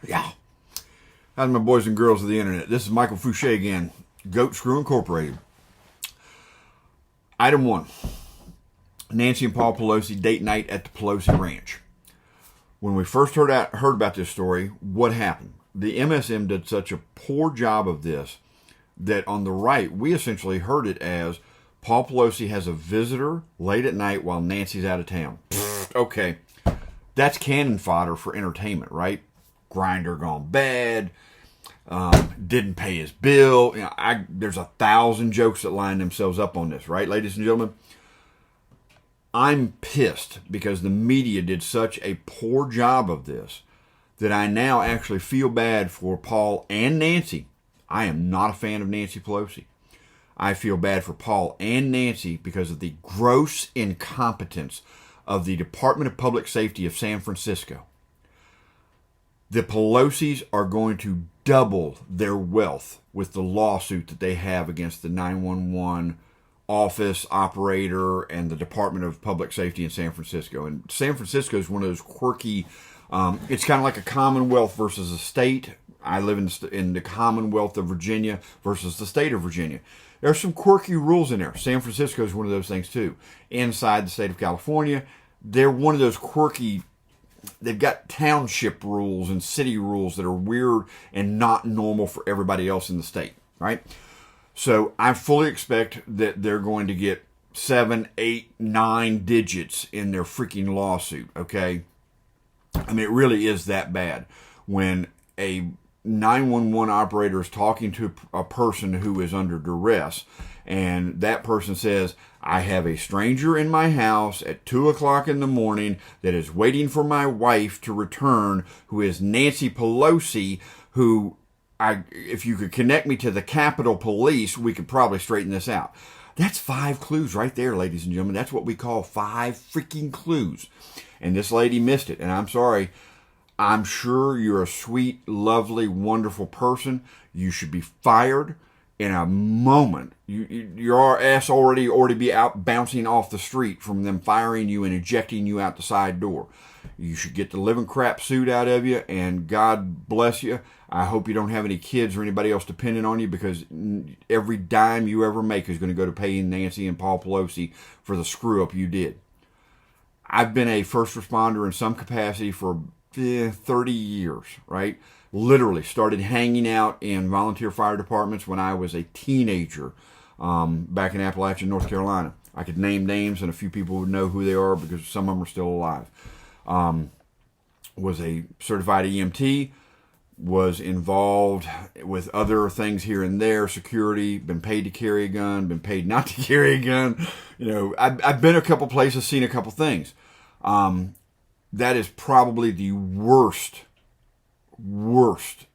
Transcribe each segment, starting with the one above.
Yeah. How's my boys and girls of the internet? This is Michael Fouché again, Goat Screw Incorporated. Item 1. Nancy and Paul Pelosi date night at the Pelosi Ranch. When we first heard about this story, what happened? The MSM did such a poor job of this that on the right, we essentially heard it as Paul Pelosi has a visitor late at night while Nancy's out of town. Okay, that's cannon fodder for entertainment, right? Grinder gone bad, didn't pay his bill. You know, there's 1,000 jokes that line themselves up on this, right, ladies and gentlemen? I'm pissed because the media did such a poor job of this that I now actually feel bad for Paul and Nancy. I am not a fan of Nancy Pelosi. I feel bad for Paul and Nancy because of the gross incompetence of the Department of Public Safety of San Francisco. The Pelosis are going to double their wealth with the lawsuit that they have against the 911 office operator and the Department of Public Safety in San Francisco. And San Francisco is one of those quirky, it's kind of like a Commonwealth versus a state. I live in the Commonwealth of Virginia versus the state of Virginia. There are some quirky rules in there. San Francisco is one of those things too. Inside the state of California, they're one of those quirky. They've got township rules and city rules that are weird and not normal for everybody else in the state, right? So I fully expect that they're going to get 7, 8, 9 digits in their freaking lawsuit, okay? I mean, it really is that bad. When a 911 operator is talking to a person who is under duress, and that person says, I have a stranger in my house at 2 o'clock in the morning that is waiting for my wife to return, who is Nancy Pelosi, who, if you could connect me to the Capitol Police, we could probably straighten this out. That's 5 clues right there, ladies and gentlemen. That's what we call 5 freaking clues. And this lady missed it, and I'm sorry. I'm sure you're a sweet, lovely, wonderful person. You should be fired in a moment. Your ass already be out bouncing off the street from them firing you and ejecting you out the side door. You should get the living crap suit out of you, and God bless you. I hope you don't have any kids or anybody else dependent on you, because every dime you ever make is going to go to paying Nancy and Paul Pelosi for the screw up you did. I've been a first responder in some capacity for 30 years, right? Literally started hanging out in volunteer fire departments when I was a teenager back in Appalachian, North Carolina. I could name names and a few people would know who they are because some of them are still alive. Was a certified EMT, was involved with other things here and there, security, been paid to carry a gun, been paid not to carry a gun. You know, I've been a couple places, seen a couple things. That is probably the worst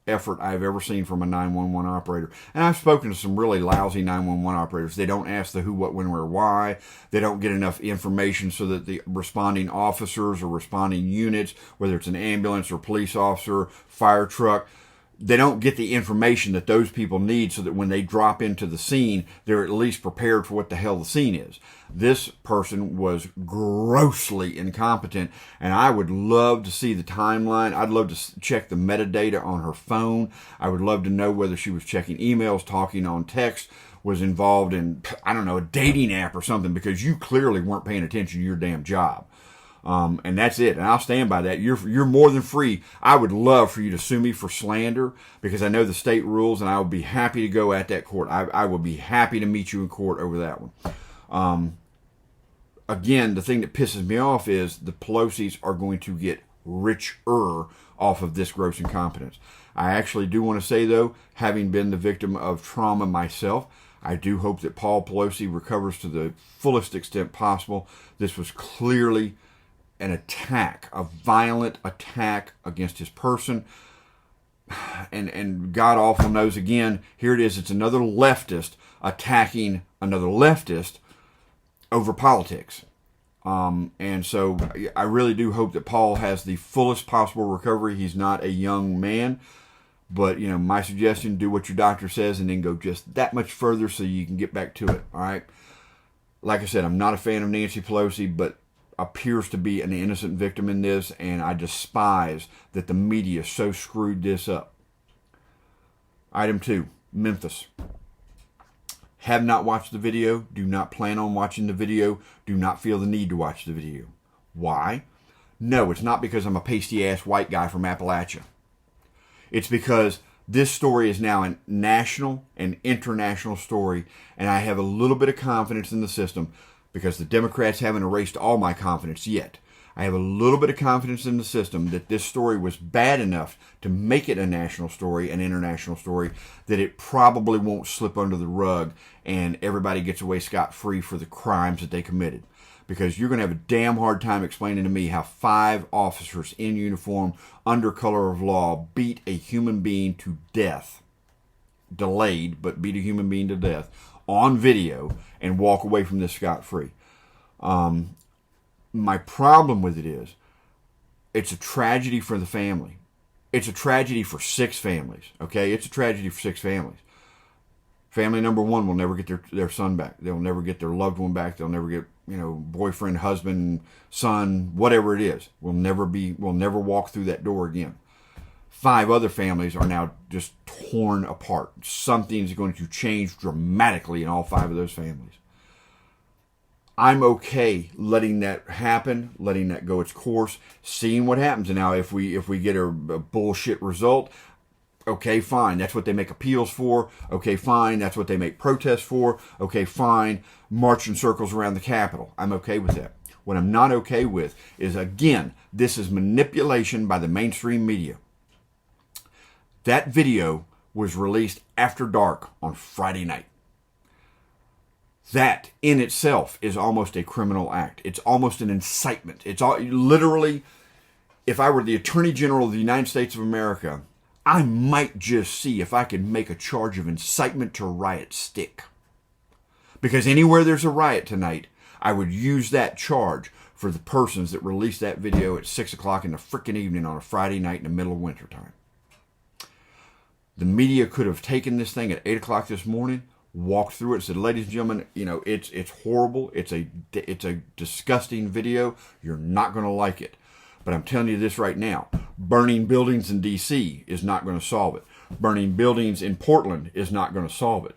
effort I've ever seen from a 911 operator. And I've spoken to some really lousy 911 operators. They don't ask the who, what, when, where, why. They don't get enough information so that the responding officers or responding units, whether it's an ambulance or police officer, fire truck, they don't get the information that those people need so that when they drop into the scene, they're at least prepared for what the hell the scene is. This person was grossly incompetent, and I would love to see the timeline. I'd love to check the metadata on her phone. I would love to know whether she was checking emails, talking on text, was involved in, I don't know, a dating app or something, because you clearly weren't paying attention to your damn job. And that's it. And I'll stand by that. You're more than free. I would love for you to sue me for slander, because I know the state rules, and I would be happy to go at that court. I would be happy to meet you in court over that one. Again, the thing that pisses me off is the Pelosis are going to get richer off of this gross incompetence. I actually do want to say, though, having been the victim of trauma myself, I do hope that Paul Pelosi recovers to the fullest extent possible. This was clearly an attack, a violent attack against his person. And God awful knows, again, here it is. It's another leftist attacking another leftist over politics. And so I really do hope that Paul has the fullest possible recovery. He's not a young man. But, you know, my suggestion, do what your doctor says and then go just that much further so you can get back to it, all right? Like I said, I'm not a fan of Nancy Pelosi, but appears to be an innocent victim in this, and I despise that the media so screwed this up. Item 2, Memphis. Have not watched the video, do not plan on watching the video, do not feel the need to watch the video. Why? No, it's not because I'm a pasty-ass white guy from Appalachia. It's because this story is now a national and international story, and I have a little bit of confidence in the system because the Democrats haven't erased all my confidence yet. I have a little bit of confidence in the system that this story was bad enough to make it a national story, an international story, that it probably won't slip under the rug and everybody gets away scot-free for the crimes that they committed. Because you're going to have a damn hard time explaining to me how 5 officers in uniform, under color of law, beat a human being to death. Delayed, but beat a human being to death on video and walk away from this scot-free. My problem with it is, it's a tragedy for the family. It's a tragedy for 6 families, okay? It's a tragedy for 6 families. Family number 1 will never get their son back. They'll never get their loved one back. They'll never get, boyfriend, husband, son, whatever it is. Will never walk through that door again. 5 other families are now just torn apart. Something's going to change dramatically in all 5 of those families. I'm okay letting that happen, letting that go its course, seeing what happens. And now if we get a bullshit result, okay, fine. That's what they make appeals for. Okay, fine. That's what they make protests for. Okay, fine. March in circles around the Capitol. I'm okay with that. What I'm not okay with is, again, this is manipulation by the mainstream media. That video was released after dark on Friday night. That in itself is almost a criminal act. It's almost an incitement. It's literally, if I were the Attorney General of the United States of America, I might just see if I could make a charge of incitement to riot stick. Because anywhere there's a riot tonight, I would use that charge for the persons that released that video at 6 o'clock in the frickin' evening on a Friday night in the middle of winter time. The media could have taken this thing at 8 o'clock this morning, walked through it and said, ladies and gentlemen, it's horrible. It's a disgusting video. You're not going to like it. But I'm telling you this right now. Burning buildings in D.C. is not going to solve it. Burning buildings in Portland is not going to solve it.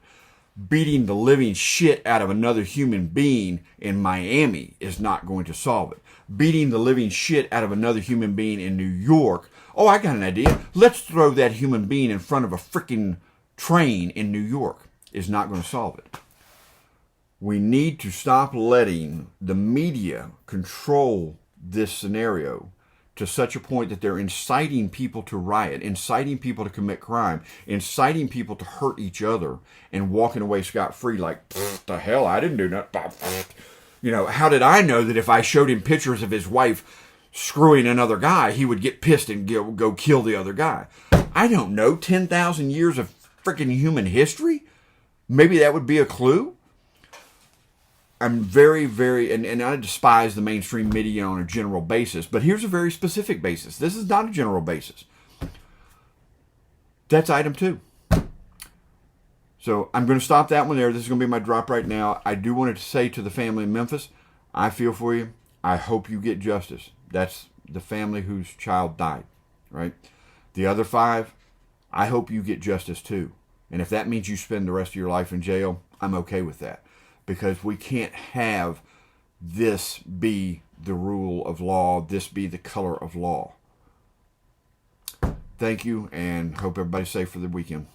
Beating the living shit out of another human being in Miami is not going to solve it. Beating the living shit out of another human being in New York, oh, I got an idea. Let's throw that human being in front of a freaking train in New York. Is not going to solve it. We need to stop letting the media control this scenario to such a point that they're inciting people to riot, inciting people to commit crime, inciting people to hurt each other, and walking away scot-free like, the hell, I didn't do nothing. How did I know that if I showed him pictures of his wife screwing another guy, he would get pissed and go kill the other guy? I don't know. 10,000 years of freaking human history? Maybe that would be a clue. I'm very, very, and I despise the mainstream media on a general basis, but here's a very specific basis. This is not a general basis. That's item 2. So I'm going to stop that one there. This is going to be my drop right now. I do want to say to the family in Memphis, I feel for you. I hope you get justice. That's the family whose child died, right? The other 5, I hope you get justice too. And if that means you spend the rest of your life in jail, I'm okay with that. Because we can't have this be the rule of law, this be the color of law. Thank you, and hope everybody's safe for the weekend.